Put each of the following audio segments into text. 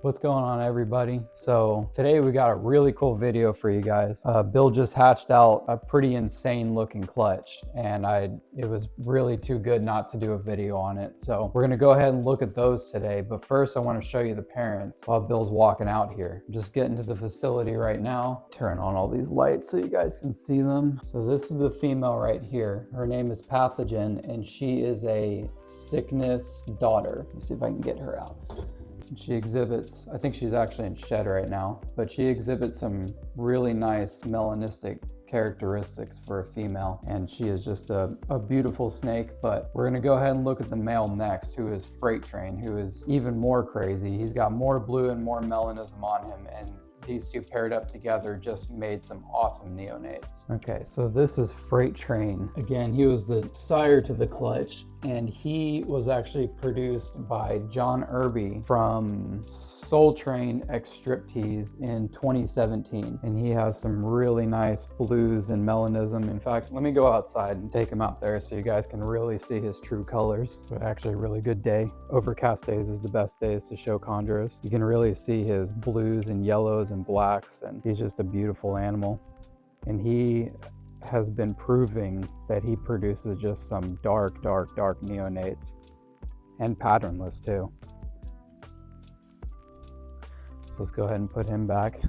What's going on, everybody? So today we got a really cool video for you guys. Bill just hatched out a pretty insane looking clutch, and it was really too good not to do a video on it. So we're gonna go ahead and look at those today. But first I wanna show you the parents while Bill's walking out here. Just getting to the facility right now. Turn on all these lights so you guys can see them. So this is the female right here. Her name is Pathogen, and she is a sickness daughter. Let me see if I can get her out. She exhibits, I think she's actually in shed right now, but she exhibits some really nice melanistic characteristics for a female, and she is just a beautiful snake. But we're gonna go ahead and look at the male next, who is Freight Train, who is even more crazy. He's got more blue and more melanism on him, and these two paired up together just made some awesome neonates. Okay, so this is Freight Train. Again, he was the sire to the clutch, and he was actually produced by John Irby from Soul Train X Striptease in 2017. And he has some really nice blues and melanism. In fact, let me go outside and take him out there so you guys can really see his true colors. So actually a really good day. Overcast days is the best days to show chondros. You can really see his blues and yellows and blacks, and he's just a beautiful animal. And he has been proving that he produces just some dark neonates, and patternless too. So let's go ahead and put him back.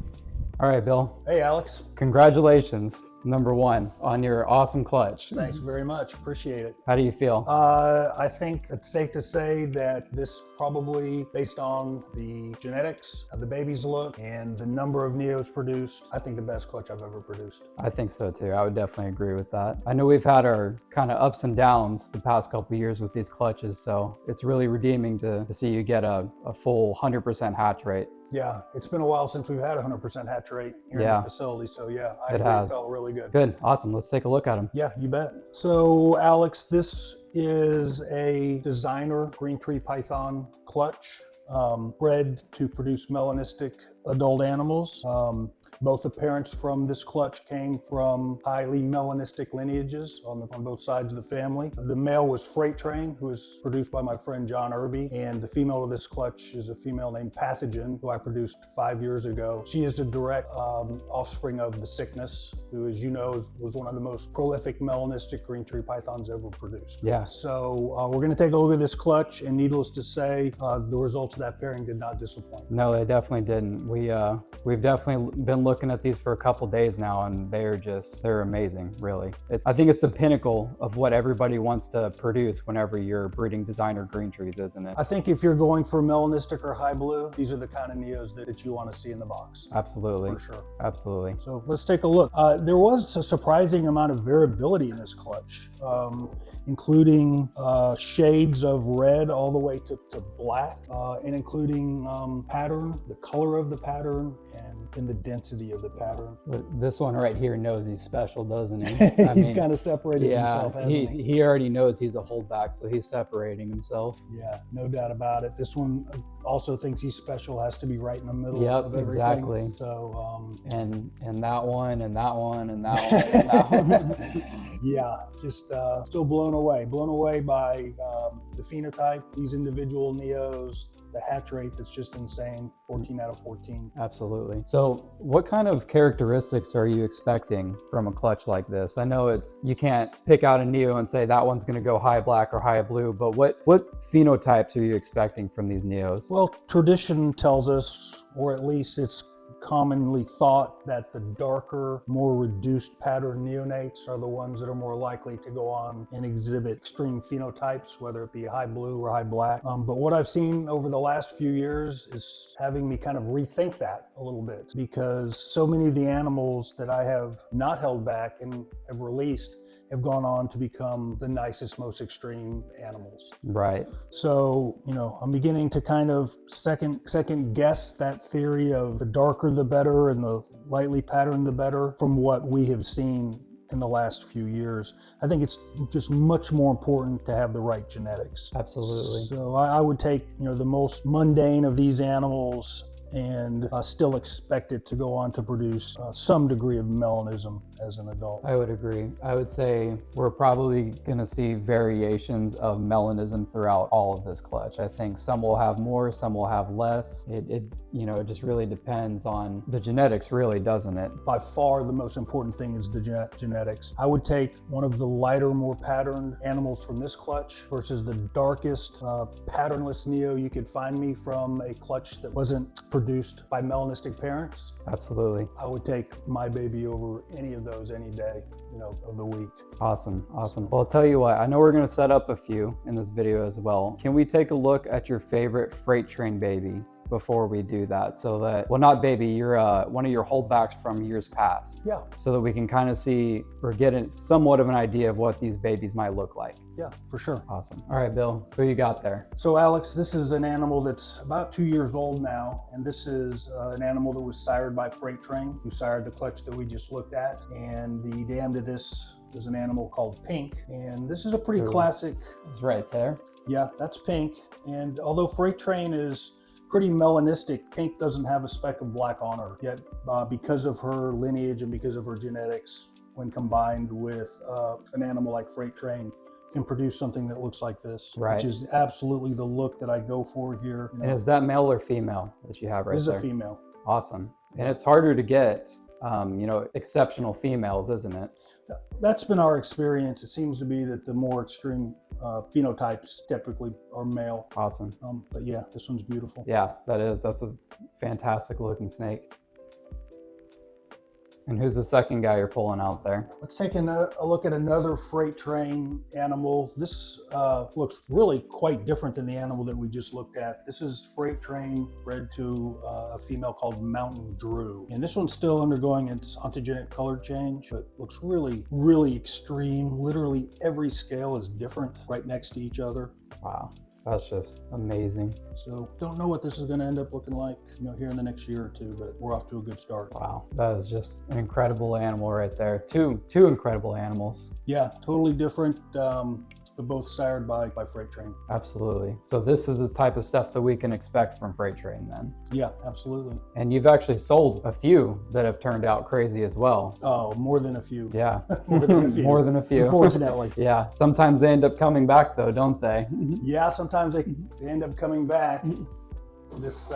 All right, Bill. Hey, Alex. Congratulations, number one, on your awesome clutch. Thanks very much. Appreciate it. How do you feel? I think it's safe to say that this probably, based on the genetics, how the babies look, and the number of neos produced, I think the best clutch I've ever produced. I think so too. I would definitely agree with that. I know we've had our kind of ups and downs the past couple of years with these clutches, so it's really redeeming to see you get a full 100% hatch rate. Yeah, it's been a while since we've had a 100% hatch rate here in the facility, so yeah, I agree. It felt really good. Good, awesome. Let's take a look at them. Yeah, you bet. So, Alex, this is a designer green tree python clutch, bred to produce melanistic adult animals. Both the parents from this clutch came from highly melanistic lineages on both sides of the family. The male was Freight Train, who was produced by my friend John Irby, and the female of this clutch is a female named Pathogen, who I produced 5 years ago. She is a direct offspring of the Sickness, who, as you know, was one of the most prolific melanistic green tree pythons ever produced. Yeah. So we're gonna take a look at this clutch, and needless to say, the results of that pairing did not disappoint. No, they definitely didn't. We've definitely been looking at these for a couple days now, and they're amazing, really. I think it's the pinnacle of what everybody wants to produce whenever you're breeding designer green trees, isn't it? I think if you're going for melanistic or high blue, these are the kind of neos that you want to see in the box. Absolutely. For sure. Absolutely. So let's take a look. There was a surprising amount of variability in this clutch, including shades of red all the way to black, and including pattern, the color of the pattern, and the density of the pattern. This one right here knows he's special, doesn't he? He's kind of separated himself, hasn't he? He already knows he's a holdback, so he's separating himself. Yeah, no doubt about it. This one also thinks he's special, has to be right in the middle of everything. Exactly. So, and that one, and that one, and that one, and that one. Yeah, just still blown away by the phenotype, these individual neos, the hatch rate that's just insane, 14 out of 14. Absolutely. So what kind of characteristics are you expecting from a clutch like this? I know you can't pick out a neo and say that one's gonna go high black or high blue, but what phenotypes are you expecting from these neos? Well, tradition tells us, or at least it's commonly thought, that the darker, more reduced pattern neonates are the ones that are more likely to go on and exhibit extreme phenotypes, whether it be high blue or high black. But what I've seen over the last few years is having me kind of rethink that a little bit, because so many of the animals that I have not held back and have released have gone on to become the nicest, most extreme animals. Right. So, I'm beginning to kind of second guess that theory of the darker the better and the lightly patterned the better from what we have seen in the last few years. I think it's just much more important to have the right genetics. Absolutely. So I would take, the most mundane of these animals and still expect it to go on to produce some degree of melanism as an adult. I would agree. I would say we're probably going to see variations of melanism throughout all of this clutch. I think some will have more, some will have less. It just really depends on the genetics, really, doesn't it? By far, the most important thing is the genetics. I would take one of the lighter, more patterned animals from this clutch versus the darkest, patternless neo you could find me from a clutch that wasn't produced by melanistic parents. Absolutely. I would take my baby over any of those any day, of the week. Awesome. Well, I'll tell you what, I know we're going to set up a few in this video as well. Can we take a look at your favorite freight train baby before we do that? So that, well, not baby, you're one of your holdbacks from years past. Yeah. So that we can kind of see or get somewhat of an idea of what these babies might look like. Yeah, for sure. Awesome. All right, Bill, who you got there? So Alex, this is an animal that's about 2 years old now, and this is an animal that was sired by Freight Train, who sired the clutch that we just looked at. And the dam to this is an animal called Pink, and this is a pretty classic. It's right there. Yeah, that's Pink. And although Freight Train is pretty melanistic, Pink doesn't have a speck of black on her yet, because of her lineage and because of her genetics. When combined with an animal like Freight Train, can produce something that looks like this, right, which is absolutely the look that I go for here. And is that male or female that you have right there? This is a female. Awesome. And it's harder to get, exceptional females, isn't it? That's been our experience. It seems to be that the more extreme phenotypes typically are male. Awesome. But yeah, this one's beautiful. Yeah, that's a fantastic looking snake. And who's the second guy you're pulling out there? Let's take a look at another Freight Train animal. This looks really quite different than the animal that we just looked at. This is Freight Train bred to a female called Mountain Drew. And this one's still undergoing its ontogenic color change, but looks really, really extreme. Literally every scale is different right next to each other. Wow. That's just amazing. So don't know what this is going to end up looking like, here in the next year or two, but we're off to a good start. Wow, that is just an incredible animal right there. Two incredible animals. Yeah, totally different, but both sired by Freight Train. Absolutely. So this is the type of stuff that we can expect from Freight Train then. Yeah, absolutely. And you've actually sold a few that have turned out crazy as well. Oh, more than a few. Yeah. More than a few. More than a few. Unfortunately. Yeah. Sometimes they end up coming back though, don't they? Yeah, sometimes they end up coming back. This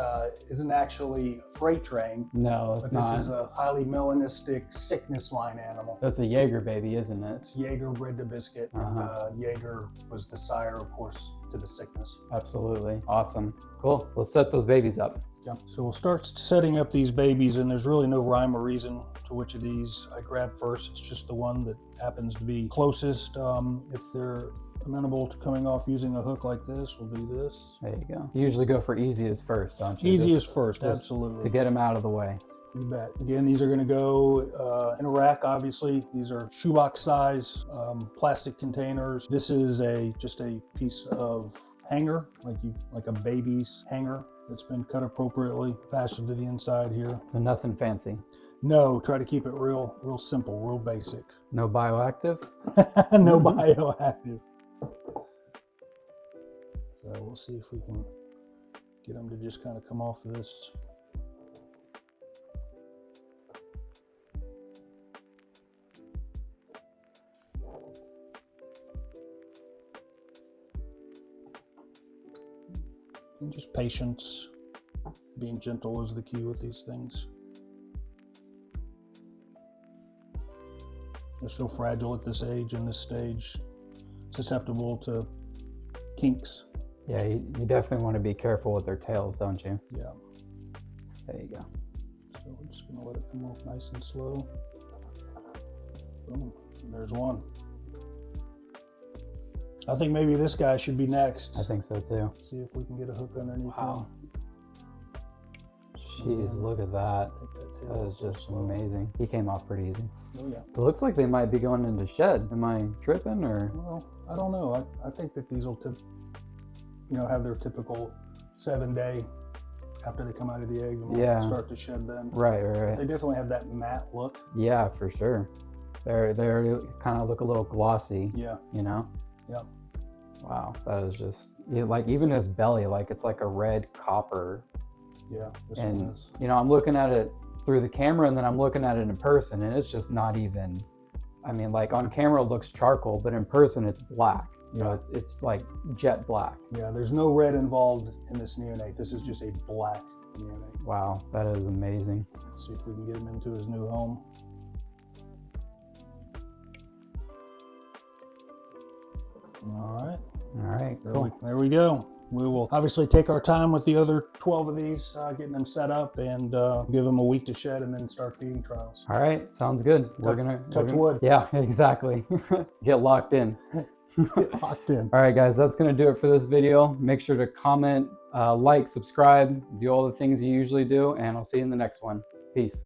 isn't actually Freight Train. No, it's not. This is a highly melanistic sickness line animal. That's a Jaeger baby, isn't it? It's Jaeger bred to biscuit. And Jaeger was the sire, of course, to the sickness. Absolutely. Awesome. Cool. Let's set those babies up. Yeah. So we'll start setting up these babies, and there's really no rhyme or reason to which of these I grab first. It's just the one that happens to be closest. If they're amenable to coming off using a hook like this, we'll do this. There you go. You usually go for easiest first, don't you? Easiest first, absolutely. To get them out of the way. You bet. Again, these are going to go in a rack, obviously. These are shoebox size plastic containers. This is just a piece of hanger, like a baby's hanger that's been cut appropriately, fastened to the inside here. So nothing fancy. No, try to keep it real simple, real basic. No bioactive? No bioactive. So we'll see if we can get them to just kind of come off of this. And just patience, being gentle is the key with these things. They're so fragile at this age and this stage, susceptible to kinks. Yeah, you definitely want to be careful with their tails, don't you? Yeah. There you go. So we're just going to let it come off nice and slow. Boom. And there's one. I think maybe this guy should be next. I think so too. See if we can get a hook underneath Wow. him. Jeez, look at that. Take That is just amazing. He came off pretty easy. Oh yeah. It looks like they might be going into shed. Am I tripping or? Well, I don't know. I think that these will have their typical 7-day after they come out of the egg, and Yeah. start to shed then. Right. They definitely have that matte look. Yeah, for sure. They kind of look a little glossy. Yeah. Yeah. Wow, that is just like even his belly, like it's like a red copper Yeah, this And, one is. you know, I'm looking at it through the camera and then I'm looking at it in person and it's just not even, I mean, like on camera it looks charcoal, but in person it's black. You know, it's like jet black. Yeah, there's no red involved in this neonate. This is just a black neonate. Wow, that is amazing. Let's see if we can get him into his new home. All right, Cool. there we go. We will obviously take our time with the other 12 of these, getting them set up, and give them a week to shed and then start feeding trials. All right, sounds good. We're gonna wood. Yeah, exactly. Get locked in. Get locked in. All right, guys, that's gonna do it for this video. Make sure to comment, like, subscribe, do all the things you usually do, and I'll see you in the next one. Peace.